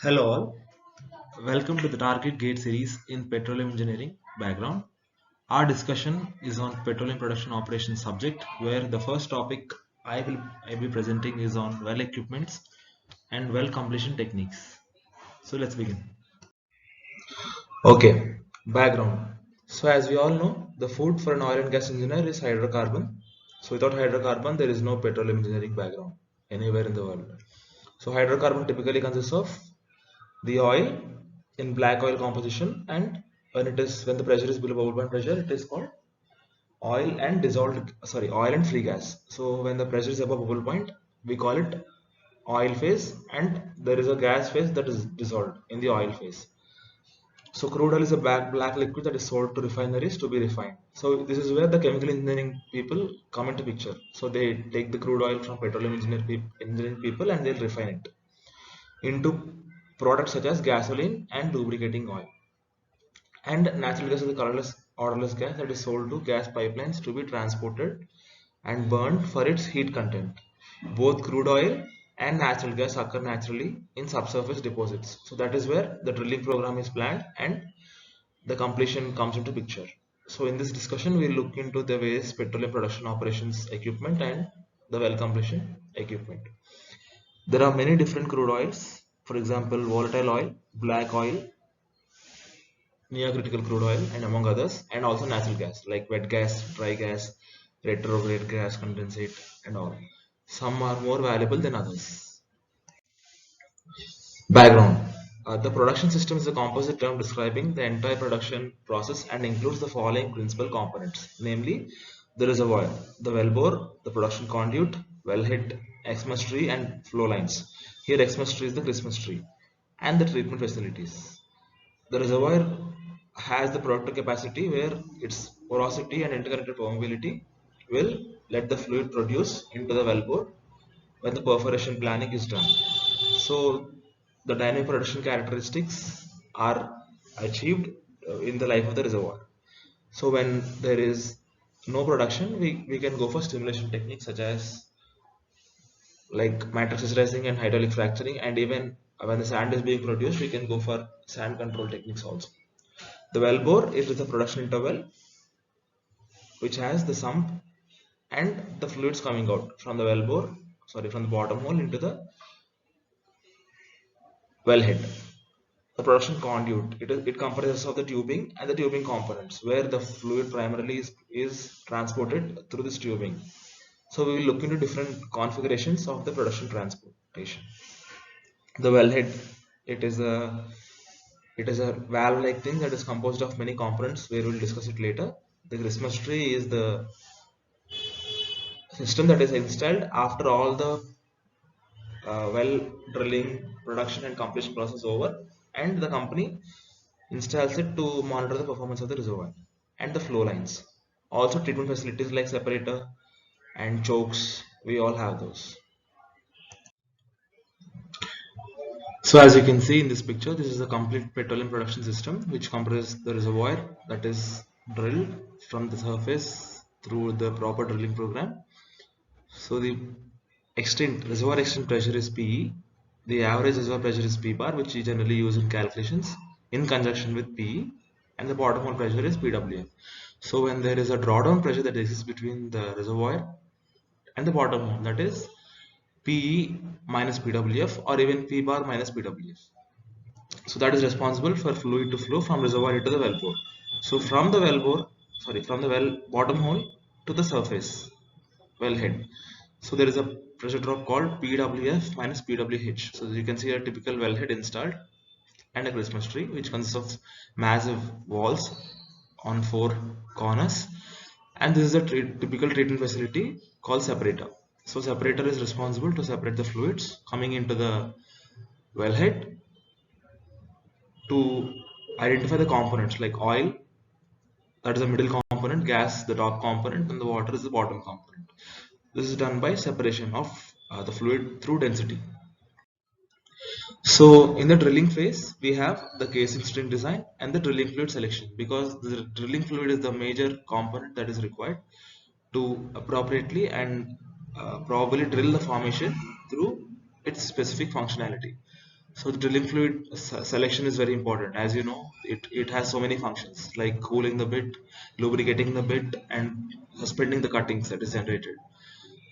Hello all, welcome to the Target Gate series in Petroleum Engineering background. Our discussion is on petroleum production operations subject where the first topic I will be presenting is on well equipments and well completion techniques. So let's begin. Okay, background. So as we all know, the food for an oil and gas engineer is hydrocarbon. So without hydrocarbon, there is no petroleum engineering background anywhere in the world. So hydrocarbon typically consists of the oil in black oil composition, and when the pressure is below bubble point pressure, it is called oil and free gas. So when the pressure is above bubble point, we call it oil phase, and there is a gas phase that is dissolved in the oil phase. So crude oil is a black liquid that is sold to refineries to be refined. So this is where the chemical engineering people come into picture. So they take the crude oil from engineering people and they'll refine it into products such as gasoline and lubricating oil. And natural gas is a colorless, odorless gas that is sold to gas pipelines to be transported and burned for its heat content. Both crude oil and natural gas occur naturally in subsurface deposits. So that is where the drilling program is planned and the completion comes into picture. So in this discussion, we'll look into the various petroleum production operations equipment and the well completion equipment. There are many different crude oils, for example, volatile oil, black oil, near critical crude oil, and among others, and also natural gas like wet gas, dry gas, retrograde gas, condensate, and all. Some are more valuable than others. Background. The production system is a composite term describing the entire production process and includes the following principal components, namely the reservoir, the wellbore, the production conduit, wellhead, Xmas tree, and flow lines. Here Xmas tree is the Christmas tree, and the treatment facilities. The reservoir has the productive capacity where its porosity and interconnected permeability will let the fluid produce into the wellbore when the perforation planning is done. So the dynamic production characteristics are achieved in the life of the reservoir. So when there is no production, we can go for stimulation techniques such as like matrix hysterizing and hydraulic fracturing, and even when the sand is being produced, we can go for sand control techniques also. The wellbore is the production interval which has the sump and the fluids coming out from the from the bottom hole into the wellhead. The production conduit, it comprises of the tubing and the tubing components where the fluid primarily is transported through this tubing. So we will look into different configurations of the production transportation. The wellhead, it is a it is a valve like thing that is composed of many components where we will discuss it later. The Christmas tree is the system that is installed after all the well drilling, production and completion process over, and the company installs it to monitor the performance of the reservoir and the flow lines. Also treatment facilities like separator and chokes, we all have those. So as you can see in this picture, this is a complete petroleum production system which comprises the reservoir that is drilled from the surface through the proper drilling program. So the reservoir extent pressure is PE. The average reservoir pressure is P bar, which we generally use in calculations in conjunction with PE, and the bottom hole pressure is PWF. So when there is a drawdown pressure that exists between the reservoir and the bottom hole, that is PE minus PWF or even P bar minus PWF. So that is responsible for fluid to flow from reservoir into the wellbore. So from the well bottom hole to the surface wellhead. So there is a pressure drop called PWF minus PWH. So you can see a typical wellhead installed and a Christmas tree which consists of massive walls on four corners, and this is a typical treatment facility called separator. So separator is responsible to separate the fluids coming into the wellhead to identify the components like oil, that is the middle component, gas the top component, and the water is the bottom component. This is done by separation of the fluid through density. So in the drilling phase, we have the casing string design and the drilling fluid selection, because the drilling fluid is the major component that is required to appropriately and probably drill the formation through its specific functionality. So the drilling fluid selection is very important. As you know, it has so many functions like cooling the bit, lubricating the bit, and suspending the cuttings that is generated.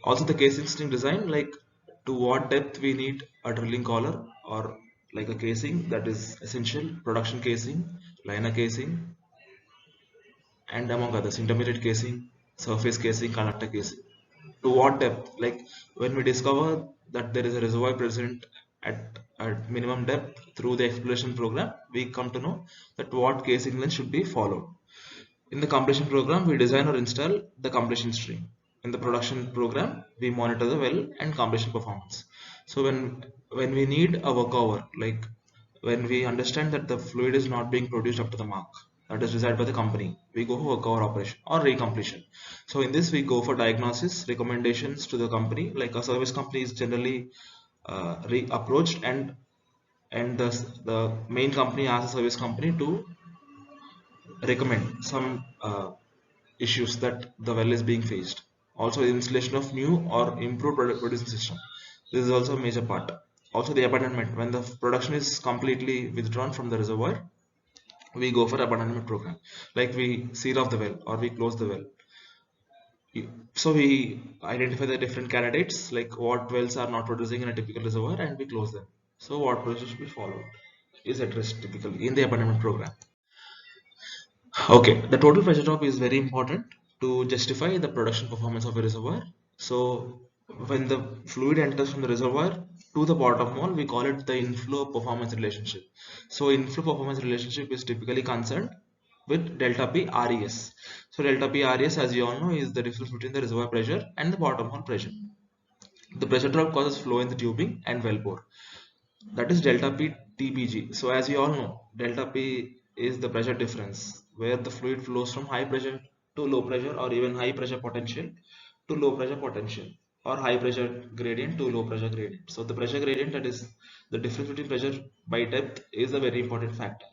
Also the casing string design, like to what depth we need a drilling collar or like a casing that is essential, production casing, liner casing, and among others, intermediate casing, surface casing, conductor casing. To what depth? Like when we discover that there is a reservoir present at minimum depth through the exploration program, we come to know that what casing length should be followed. In the completion program, we design or install the completion stream. In the production program, we monitor the well and completion performance. So when we need a workover, like when we understand that the fluid is not being produced up to the mark that is desired by the company, we go for workover operation or recompletion. So in this, we go for diagnosis, recommendations to the company. Like a service company is generally approached, and the main company asks the service company to recommend some issues that the well is being faced. Also, the installation of new or improved producing system. This is also a major part. Also, the abandonment. When the production is completely withdrawn from the reservoir, we go for abandonment program. Like we seal off the well or we close the well. So we identify the different candidates, like what wells are not producing in a typical reservoir, and we close them. So what procedure should be followed is addressed typically in the abandonment program. Okay, the total pressure drop is very important to justify the production performance of a reservoir. So when the fluid enters from the reservoir to the bottom wall, we call it the inflow performance relationship. So inflow performance relationship is typically concerned with delta P RES. So delta P RES, as you all know, is the difference between the reservoir pressure and the bottom hole pressure. The pressure drop causes flow in the tubing and well bore. That is delta P TPG. So as you all know, delta P is the pressure difference where the fluid flows from high pressure to low pressure, or even high pressure potential to low pressure potential, or high pressure gradient to low pressure gradient. So the pressure gradient, that is the difference between pressure by depth, is a very important factor.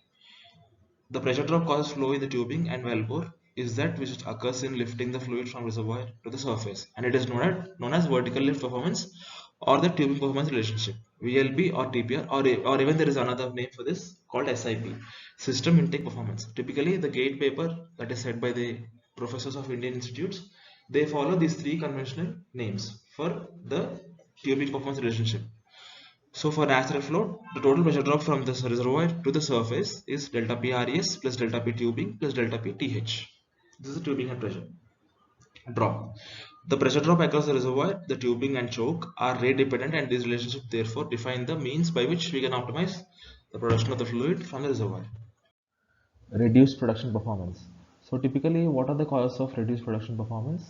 The pressure drop causes flow in the tubing and well bore is that which occurs in lifting the fluid from reservoir to the surface, and it is known as vertical lift performance or the tubing performance relationship, VLP or TPR, or even there is another name for this called SIP, system intake performance. Typically the GATE paper that is set by the professors of Indian institutes, they follow these three conventional names for the tubing performance relationship. So for natural flow, the total pressure drop from the reservoir to the surface is delta P RES plus delta P tubing plus delta P TH. This is the tubing head pressure drop. The pressure drop across the reservoir, the tubing and choke are rate dependent, and these relationships therefore define the means by which we can optimize the production of the fluid from the reservoir. Reduced production performance. So typically, what are the causes of reduced production performance?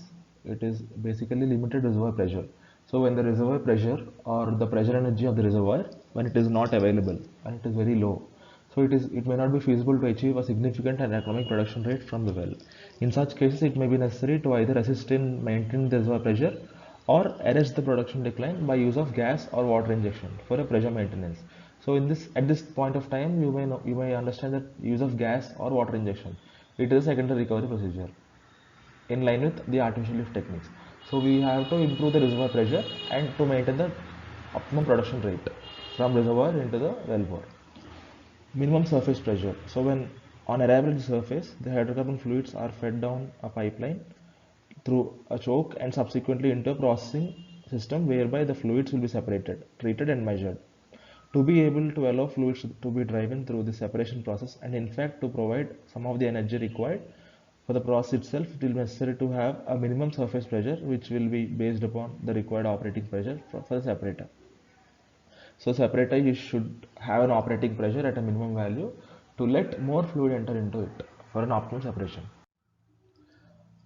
It is basically limited reservoir pressure. So when the reservoir pressure or the pressure energy of the reservoir, when it is not available and it is very low, so it may not be feasible to achieve a significant and economic production rate from the well. In such cases, it may be necessary to either assist in maintaining the reservoir pressure or arrest the production decline by use of gas or water injection for a pressure maintenance. So at this point of time, you may understand that use of gas or water injection, it is a secondary recovery procedure in line with the artificial lift techniques. So we have to improve the reservoir pressure and to maintain the optimum production rate from reservoir into the wellbore. Minimum surface pressure. So when on arrival at the surface, the hydrocarbon fluids are fed down a pipeline through a choke and subsequently into a processing system whereby the fluids will be separated, treated and measured. To be able to allow fluids to be driven through the separation process, and in fact to provide some of the energy required for the process itself, it will be necessary to have a minimum surface pressure which will be based upon the required operating pressure for the separator. So separator, you should have an operating pressure at a minimum value to let more fluid enter into it for an optimal separation.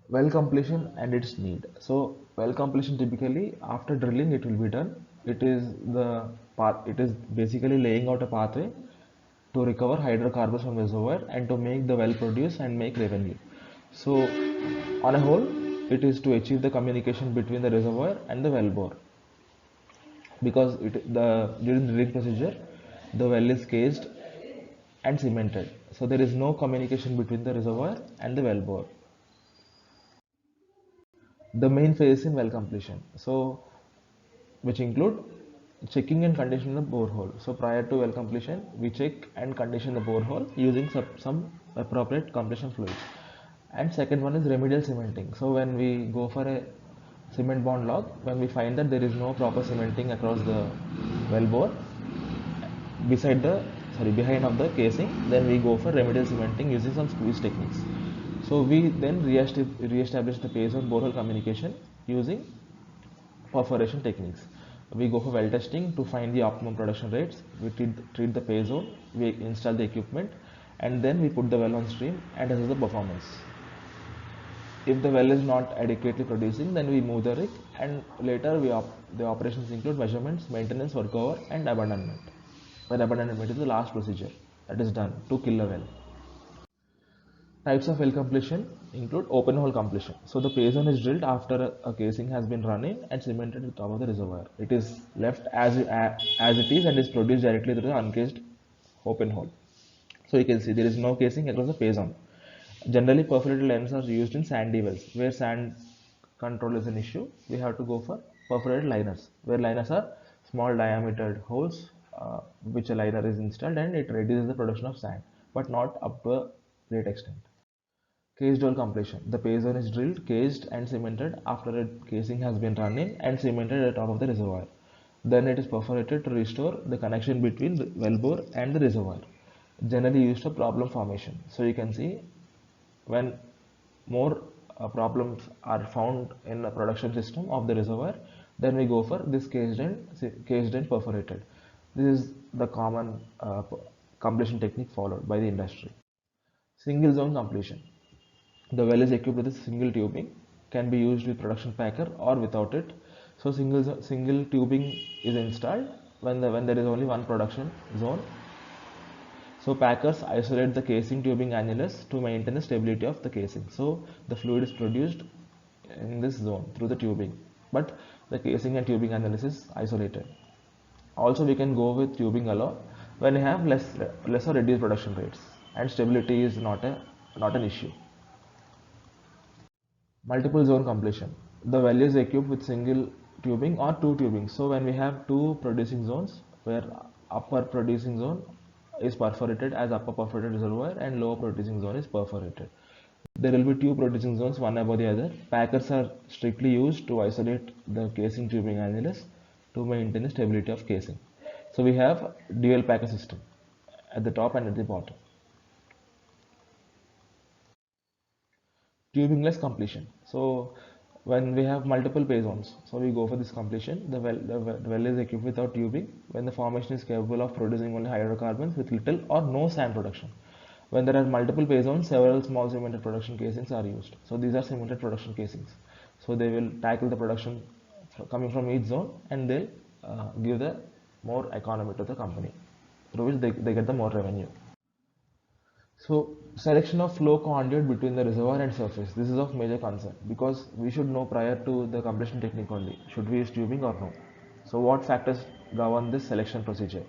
Well completion and its need. So well completion, typically after drilling it will be done. It is the path. It is basically laying out a pathway to recover hydrocarbons from reservoir and to make the well produce and make revenue. So on a whole, it is to achieve the communication between the reservoir and the well bore, because during the drilling procedure the well is cased and cemented, so there is no communication between the reservoir and the well bore. The main phase in well completion, so which include checking and conditioning the borehole. So prior to well completion, we check and condition the borehole using some appropriate completion fluids. And second one is remedial cementing. So when we go for a cement bond log, when we find that there is no proper cementing across the well bore beside the behind of the casing, then we go for remedial cementing using some squeeze techniques. So we then re-establish the pace of borehole communication using perforation techniques. We go for well testing to find the optimum production rates. We treat the pay zone, we install the equipment, and then we put the well on stream and assess the performance. If the well is not adequately producing, then we move the rig, and later the operations include measurements, maintenance, workover, and abandonment. When abandonment is the last procedure that is done to kill a well. Types of well completion include open hole completion. So the pay zone is drilled after a casing has been run in and cemented at the top of the reservoir. It is left as it is and is produced directly through the uncased open hole. So you can see there is no casing across the pay zone. Generally, perforated liners are used in sandy wells where sand control is an issue. We have to go for perforated liners, where liners are small diameter holes which a liner is installed, and it reduces the production of sand, but not up to a great extent. Caged hole completion. The pay zone is drilled, caged, and cemented after a casing has been run in and cemented at the top of the reservoir. Then it is perforated to restore the connection between the wellbore and the reservoir. Generally used for problem formation. So you can see when more problems are found in the production system of the reservoir, then we go for this caged and perforated. This is the common completion technique followed by the industry. Single zone completion. The well is equipped with a single tubing, can be used with production packer or without it. So single tubing is installed when there is only one production zone. So packers isolate the casing tubing annulus to maintain the stability of the casing. So the fluid is produced in this zone through the tubing, but the casing and tubing annulus is isolated. Also, we can go with tubing alone when you have less or reduced production rates, and stability is not an issue. Multiple zone completion. The well is equipped with single tubing or two tubing. So when we have two producing zones, where upper producing zone is perforated as upper perforated reservoir and lower producing zone is perforated. There will be two producing zones, one above the other. Packers are strictly used to isolate the casing tubing annulus to maintain the stability of casing. So we have dual packer system at the top and at the bottom. Tubingless completion. So when we have multiple pay zones, so we go for this completion. The well is equipped without tubing when the formation is capable of producing only hydrocarbons with little or no sand production. When there are multiple pay zones, several small cemented production casings are used. So these are cemented production casings. So they will tackle the production coming from each zone, and they'll give the more economy to the company, through which they get the more revenue. So selection of flow conduit between the reservoir and surface. This is of major concern because we should know prior to the completion technique only, should we use tubing or no. So what factors govern this selection procedure?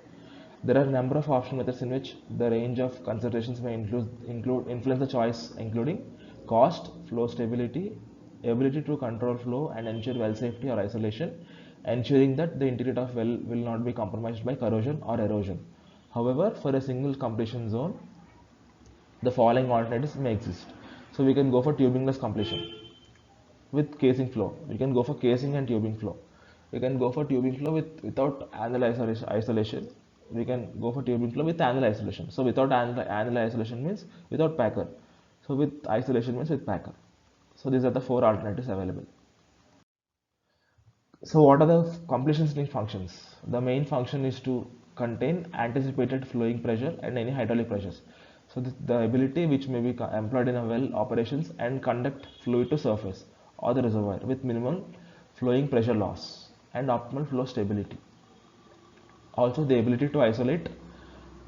There are a number of option methods in which the range of considerations may include influence the choice, including cost, flow stability, ability to control flow and ensure well safety or isolation, ensuring that the integrity of well will not be compromised by corrosion or erosion. However, for a single completion zone, the following alternatives may exist. So we can go for tubingless completion with casing flow. We can go for casing and tubing flow. We can go for tubing flow without annular isolation. We can go for tubing flow with annular isolation. So without annular isolation means without packer. So with isolation means with packer. So these are the four alternatives available. So what are the completion string functions? The main function is to contain anticipated flowing pressure and any hydraulic pressures. So the ability which may be employed in a well operations and conduct fluid to surface or the reservoir with minimal flowing pressure loss and optimal flow stability. Also the ability to isolate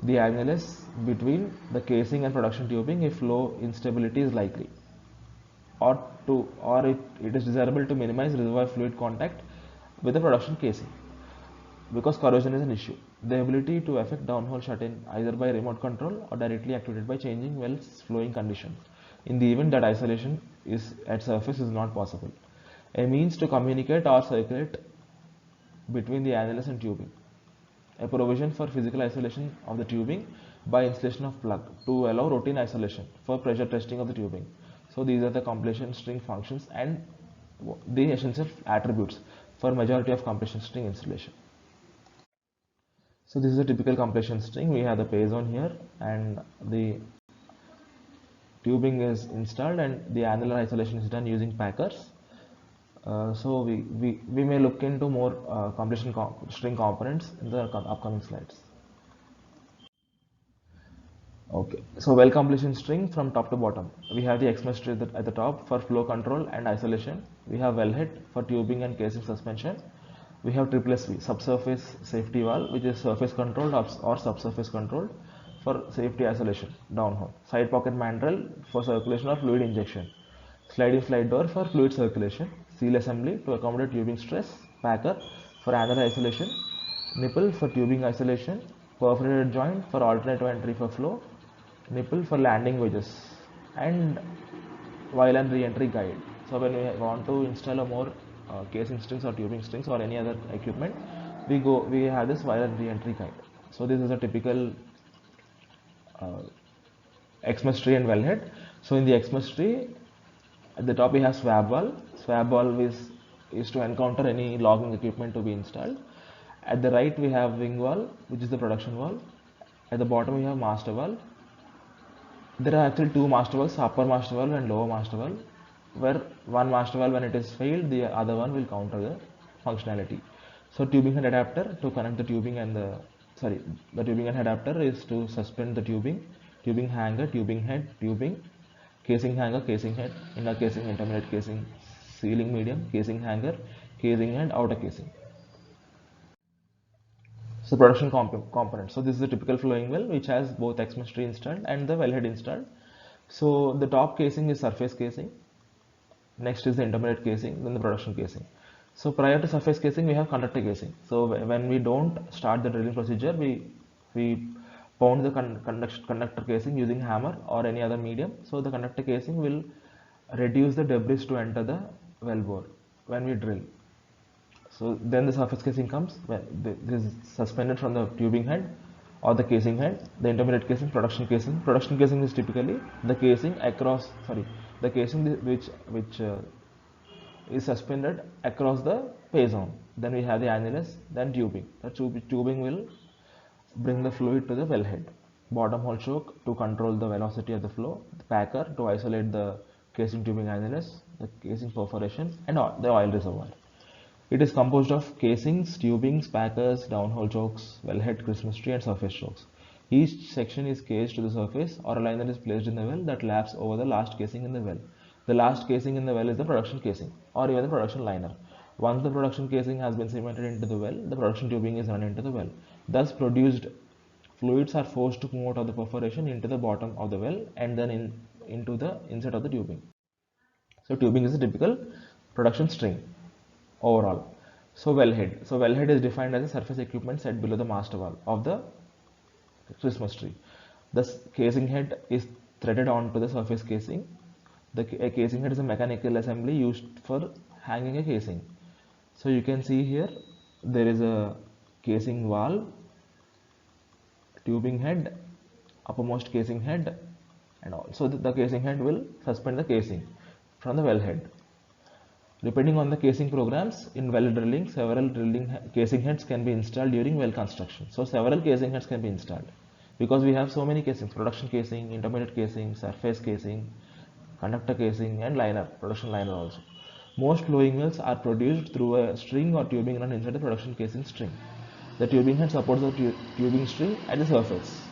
the annulus between the casing and production tubing if flow instability is likely, or it is desirable to minimize reservoir fluid contact with the production casing because corrosion is an issue. The ability to affect downhole shut-in either by remote control or directly activated by changing well's flowing conditions in the event that isolation is at surface is not possible. A means to communicate or circulate between the annulus and tubing. a provision for physical isolation of the tubing by installation of plug to allow routine isolation for pressure testing of the tubing. So these are the completion string functions and the essential attributes for majority of completion string installation. So this is a typical completion string. We have the pay zone here and the tubing is installed and the annular isolation is done using packers. So we may look into more completion string components in the upcoming slides. Okay, so well completion string from top to bottom. We have the XMS tree at the top for flow control and isolation. We have wellhead for tubing and casing suspension. We have SSV, subsurface safety valve, which is surface controlled or subsurface controlled for safety isolation, downhole. Side pocket mandrel for circulation or fluid injection. Sliding slide door for fluid circulation. Seal assembly to accommodate tubing stress. Packer for annular isolation. Nipple for tubing isolation. Perforated joint for alternative entry for flow. Nipple for landing wedges and while and re-entry guide. So when we want to install a more casing strings or tubing strings or any other equipment, we have this while and re-entry guide. So this is a typical XMS tree and wellhead. So in the XMS tree, at the top we have swab valve. Swab valve is to encounter any logging equipment to be installed. At the right we have wing valve, which is the production valve. At the bottom we have master valve. There are actually two master valves, upper master valve and lower master valve, where one master valve when it is failed, the other one will counter the functionality. So tubing head adapter to connect the tubing and the tubing and adapter is to suspend the tubing hanger, tubing head, tubing, casing hanger, casing head, inner casing, intermediate casing, sealing medium, casing hanger, casing head, outer casing. So production components. So this is a typical flowing well which has both XMS tree installed and the wellhead installed. So the top casing is surface casing. Next is the intermediate casing, then the production casing. So prior to surface casing, we have conductor casing. So when we don't start the drilling procedure, we pound the conductor casing using hammer or any other medium. So the conductor casing will reduce the debris to enter the wellbore when we drill. So then the surface casing comes when this is suspended from the tubing head or the casing head. The intermediate casing, production casing. Production casing is typically the casing the casing which is suspended across the pay zone. Then we have the annulus, then tubing. The tubing will bring the fluid to the wellhead. Bottom hole choke to control the velocity of the flow. The packer to isolate the casing tubing annulus, the casing perforation, and the oil reservoir. It is composed of casings, tubings, packers, downhole chokes, wellhead, Christmas tree, and surface chokes. Each section is cased to the surface or a liner is placed in the well that laps over the last casing in the well. The last casing in the well is the production casing or even the production liner. Once the production casing has been cemented into the well, the production tubing is run into the well. Thus produced fluids are forced to move out of the perforation into the bottom of the well and then into the inside of the tubing. So tubing is a typical production string overall. So wellhead is defined as a surface equipment set below the master valve of the Christmas tree. The casing head is threaded onto the surface casing. The casing head is a mechanical assembly used for hanging a casing. So you can see here there is a casing valve, tubing head, uppermost casing head, and also the casing head will suspend the casing from the wellhead. Depending on the casing programs in well drilling, several casing heads can be installed during well construction. So several casing heads can be installed because we have so many casings: production casing, intermediate casing, surface casing, conductor casing, and liner, production liner also. Most flowing wells are produced through a string or tubing run inside the production casing string. The tubing head supports the tubing string at the surface.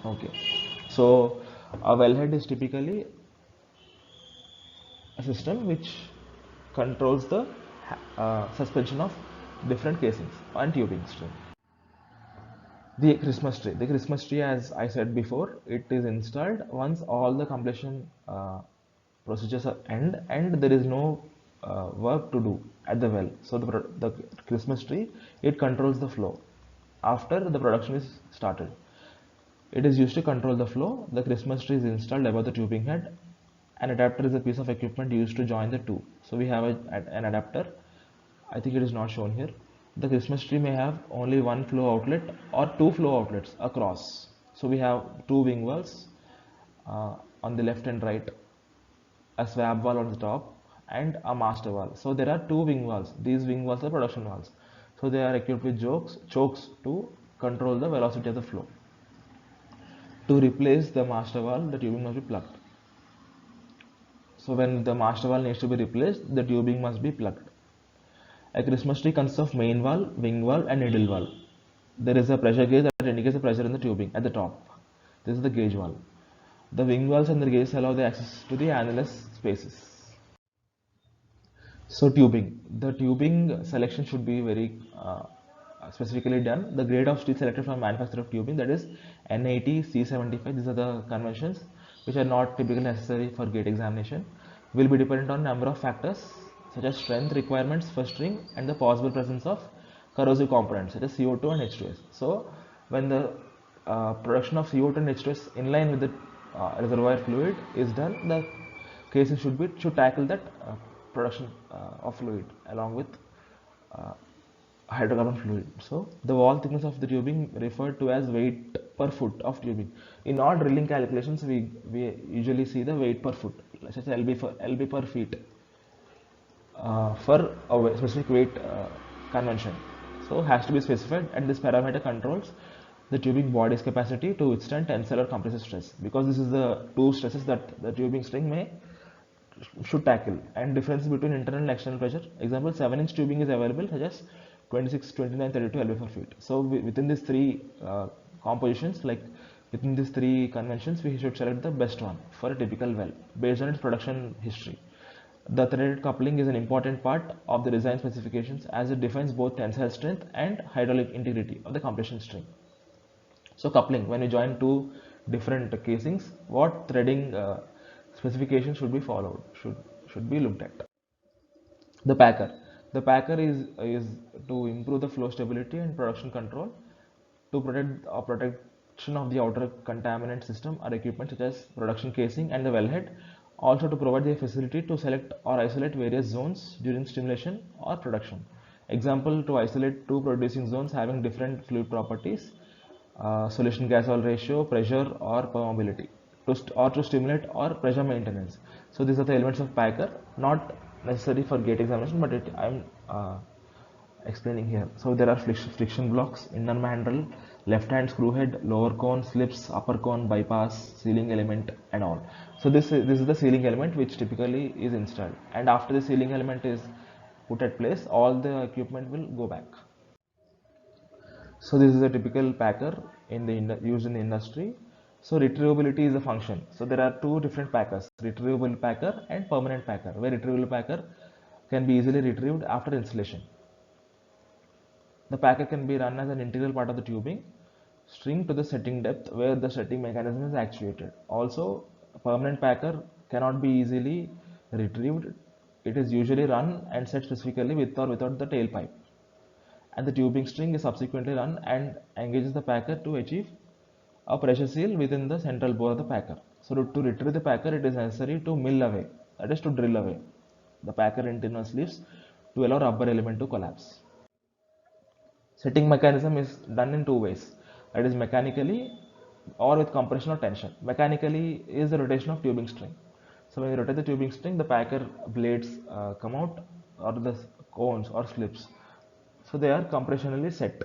Okay, so a wellhead is typically a system which controls the suspension of different casings and tubing string. The Christmas tree, as I said before, it is installed once all the completion procedures are end and there is no work to do at the well. So the Christmas tree, it controls the flow after the production is started. It is used to control the flow. The Christmas tree is installed above the tubing head. An adapter is a piece of equipment used to join the two. So we have an adapter. I think it is not shown here. The Christmas tree may have only one flow outlet or two flow outlets across. So we have two wing walls on the left and right, a swab wall on the top, and a master wall. So there are two wing walls. These wing walls are production walls. So they are equipped with chokes to control the velocity of the flow. To replace the master wall, the tubing must be plugged. So when the master valve needs to be replaced, the tubing must be plugged. A Christmas tree consists of main valve, wing valve, and needle valve. There is a pressure gauge that indicates the pressure in the tubing at the top. This is the gauge valve. The wing valves and the gauges allow the access to the annulus spaces. So tubing. The tubing selection should be very specifically done. The grade of steel selected from manufacturer of tubing, that is N80, C75, these are the conventions which are not typically necessary for gate examination, will be dependent on number of factors such as strength requirements for string and the possible presence of corrosive components such as CO2 and H2S. So when the production of CO2 and H2S in line with the reservoir fluid is done, the casing should tackle that production of fluid along with uh, hydrocarbon fluid. So the wall thickness of the tubing referred to as weight per foot of tubing. In all drilling calculations, we usually see the weight per foot, such as LB per feet for a specific weight convention. So has to be specified, and this parameter controls the tubing body's capacity to withstand tensile or compressive stress, because this is the two stresses that the tubing string should tackle. And difference between internal and external pressure, example 7-inch tubing is available such as 26, 29, 32 lb per feet. So within these three compositions, like within these three conventions, we should select the best one for a typical well based on its production history. The threaded coupling is an important part of the design specifications as it defines both tensile strength and hydraulic integrity of the compression string. So coupling, when we join two different casings, what threading specifications should be followed, should be looked at. The packer. The packer is to improve the flow stability and production control, to protection of the outer contaminant system or equipment such as production casing and the wellhead. Also to provide the facility to select or isolate various zones during stimulation or production. Example, to isolate two producing zones having different fluid properties, solution gas oil ratio, pressure or permeability, or to stimulate or pressure maintenance. So these are the elements of packer, not necessary for gate examination, but I'm explaining here. So there are friction blocks, inner mandrel, left hand screw head, lower cone, slips, upper cone, bypass, sealing element, and all. So this is the sealing element which typically is installed, and after the sealing element is put at place, all the equipment will go back. So this is a typical packer used in the industry. So retrievability is a function. So there are two different packers, retrievable packer and permanent packer, where retrievable packer can be easily retrieved after installation. The packer can be run as an integral part of the tubing string to the setting depth where the setting mechanism is actuated. Also, a permanent packer cannot be easily retrieved. It is usually run and set specifically with or without the tailpipe, and the tubing string is subsequently run and engages the packer to achieve a pressure seal within the central bore of the packer. So to retrieve the packer, it is necessary to mill away, that is to drill away the packer internal sleeves to allow rubber element to collapse. Setting mechanism is done in two ways, that is mechanically or with compression or tension. Mechanically is the rotation of tubing string. So when you rotate the tubing string, the packer blades come out, or the cones or slips. So they are compressionally set,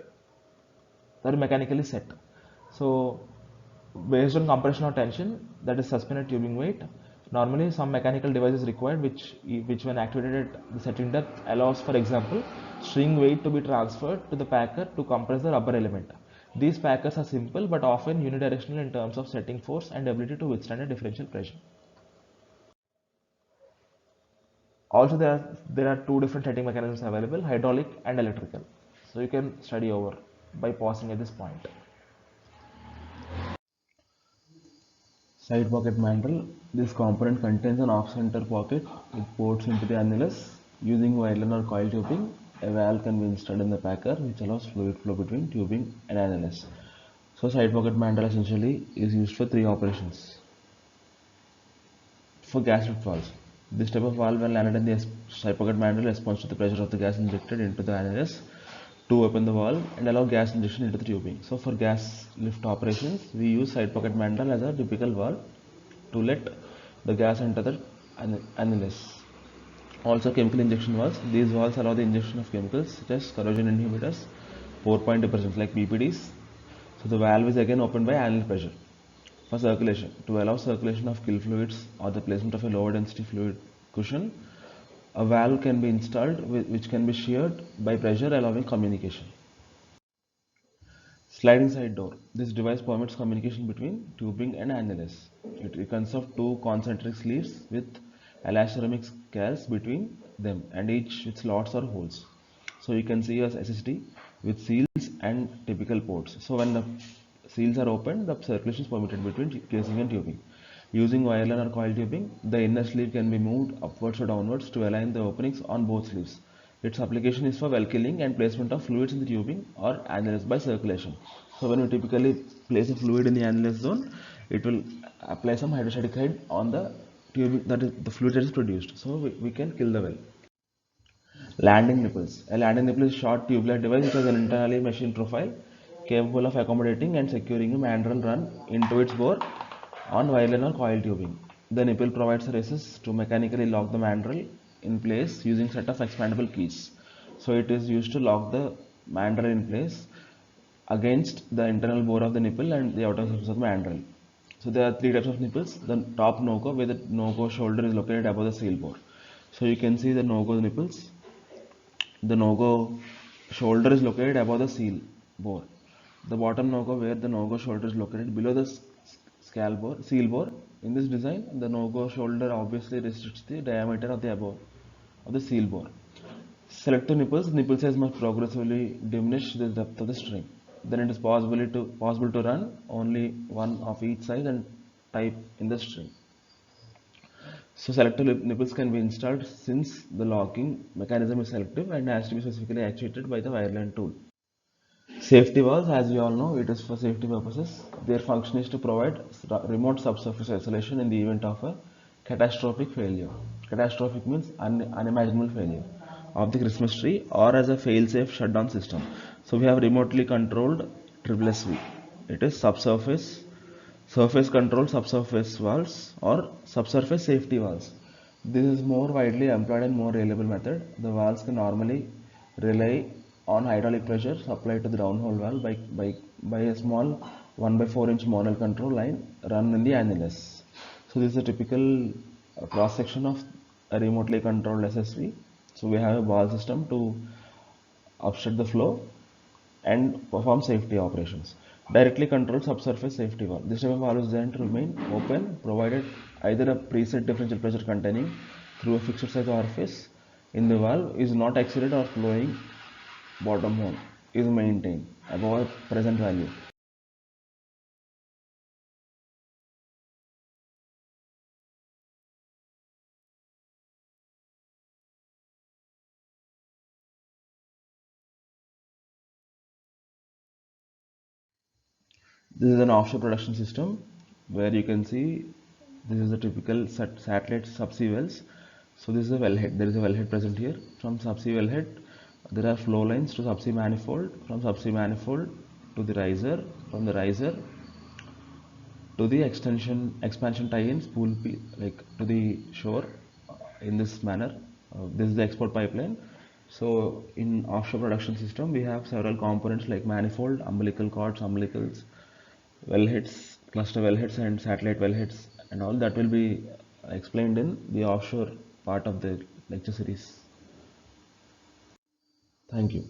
they are mechanically set. So based on compression or tension, that is suspended tubing weight, normally some mechanical device is required which when activated at the setting depth allows, for example, string weight to be transferred to the packer to compress the rubber element. These packers are simple but often unidirectional in terms of setting force and ability to withstand a differential pressure. Also there are two different setting mechanisms available, hydraulic and electrical. So you can study over by pausing at this point. Side pocket mandrel. This component contains an off-center pocket with ports into the annulus. Using Weidler or coil tubing, a valve can be installed in the packer which allows fluid flow between tubing and annulus. So side pocket mandrel essentially is used for three operations. For gas lift valves. This type of valve, when landed in the side pocket mandrel, responds to the pressure of the gas injected into the annulus to open the valve and allow gas injection into the tubing. So for gas lift operations, we use side pocket mandrel as a typical valve to let the gas enter the annulus. Also chemical injection valves. These valves allow the injection of chemicals such as corrosion inhibitors, pour point depressants like PPDs. So the valve is again opened by annular pressure. For circulation, to allow circulation of kill fluids or the placement of a lower density fluid cushion, a valve can be installed which can be sheared by pressure, allowing communication. Sliding side door. This device permits communication between tubing and annulus. It consists of two concentric sleeves with elastoceramic scales between them and each with slots or holes. So you can see a SSD with seals and typical ports. So when the seals are opened, the circulation is permitted between casing and tubing. Using wire or coil tubing, the inner sleeve can be moved upwards or downwards to align the openings on both sleeves. Its application is for well killing and placement of fluids in the tubing or annulus by circulation. So when we typically place a fluid in the annulus zone, it will apply some hydrostatic head on the tubing, that is the fluid that is produced. So we can kill the well. Landing nipples. A landing nipple is a short tubular device which has an internally machined profile capable of accommodating and securing a mandrel run into its bore on violin or coil tubing. The nipple provides a resist to mechanically lock the mandrel in place using set of expandable keys. So it is used to lock the mandrel in place against the internal bore of the nipple and the outer surface of the mandrel. So there are three types of nipples. The top no-go, where the no-go shoulder is located above the seal bore. So you can see the no-go nipples. The no-go shoulder is located above the seal bore. The bottom no-go, where the no-go shoulder is located below the seal bore. In this design, the no-go shoulder obviously restricts the diameter of the above of the seal bore. Selective nipples. Nipple size must progressively diminish the depth of the string. Then it is possible to run only one of each size and type in the string. So selective nipples can be installed since the locking mechanism is selective and has to be specifically actuated by the wireline tool. Safety valves, as we all know, it is for safety purposes. Their function is to provide remote subsurface isolation in the event of a catastrophic failure. Catastrophic means unimaginable failure of the Christmas tree, or as a fail-safe shutdown system. So we have remotely controlled SSV. It is surface controlled subsurface valves or subsurface safety valves. This is more widely employed and more reliable method. The valves can normally rely on hydraulic pressure supplied to the downhole valve by a small 1/4-inch manual control line run in the annulus. So this is a typical cross section of a remotely controlled SSV. So we have a valve system to obstruct the flow and perform safety operations. Directly controlled subsurface safety valve. This type of valve is designed to remain open provided either a preset differential pressure containing through a fixed size orifice in the valve is not exceeded or flowing bottom hole is maintained above a present value. This is an offshore production system where you can see this is a typical satellite subsea wells. So this is a wellhead. There is a wellhead present here. From subsea wellhead, there are flow lines to subsea manifold. From subsea manifold to the riser. From the riser to the expansion tie-ins like to the shore in this manner. This is the export pipeline. So in offshore production system, we have several components like manifold, umbilical cords, umbilicals, wellheads, cluster wellheads and satellite wellheads, and all that will be explained in the offshore part of the lecture series. Thank you.